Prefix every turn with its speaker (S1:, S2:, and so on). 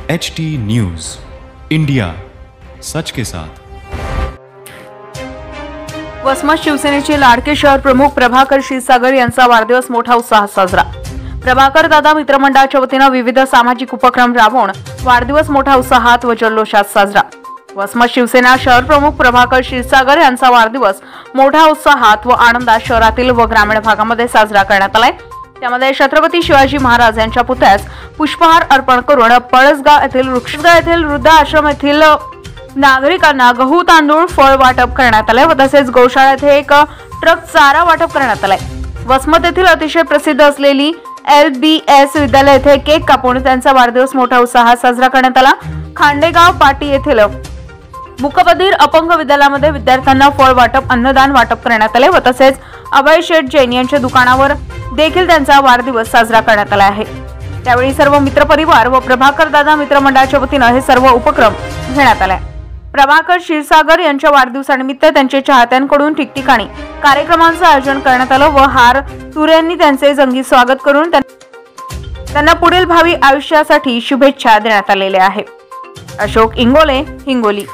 S1: HT news India सच के साथ।
S2: वसमत शिवसेनेचे लाडके शहर प्रमुख प्रभाकर क्षीरसागर यांचा वाढदिवस मोठा उत्साहात साजरा। प्रभाकर दादा मित्रमंडळाच्या वतीने विविध सामाजिक उपक्रम राबवून वाढदिवस मोठ्या उत्साहात व जल्लोषात साजरा। वसमत शिवसेना शहर प्रमुख प्रभाकर क्षीरसागर यांचा वाढदिवस मोठ्या उत्साहात व आनंदात शहरातील व ग्रामीण भागामध्ये साजरा करण्यात आलाय। त्यामध्ये छत्रपती शिवाजी महाराज यांच्या पुतळ्यास पुष्पहार अर्पण करून पळसगाव येथील वृद्ध आश्रम येथील नागरिकांना गहू तांदूळ फळ वाटप करण्यात आले व तसेच गौशाळा येथे एक ट्रक चारा वाटप करण्यात आलाय। वसमत येथील अतिशय प्रसिद्ध असलेली LBS विद्यालय येथे केक कापून त्यांचा वाढदिवस मोठ्या उत्साहात साजरा करण्यात आला। खांडेगाव पाटी येथील मुकबधीर अपंग विद्यालयामध्ये विद्यार्थ्यांना फळ वाटप अन्नदान वाटप करण्यात आले व तसेच अभय शेठ जैन यांच्या दुकानावर देखील त्यांचा वाढदिवस साजरा करण्यात आला आहे। त्यावेळी सर्व मित्रपरिवार व प्रभाकर दादा मित्रमंडळाच्या वतीने हे सर्व उपक्रम घेण्यात आले। प्रभाकर क्षीरसागर यांच्या वाढदिवसानिमित्त त्यांच्या चाहत्यांकडून ठिकठिकाणी कार्यक्रमांचे आयोजन करण्यात आले व हार तुऱ्यांनी त्यांचे जंगी स्वागत करून त्यांना पुढील भावी आयुष्यासाठी शुभेच्छा देण्यात आलेल्या आहेत। अशोक इंगोले, हिंगोली।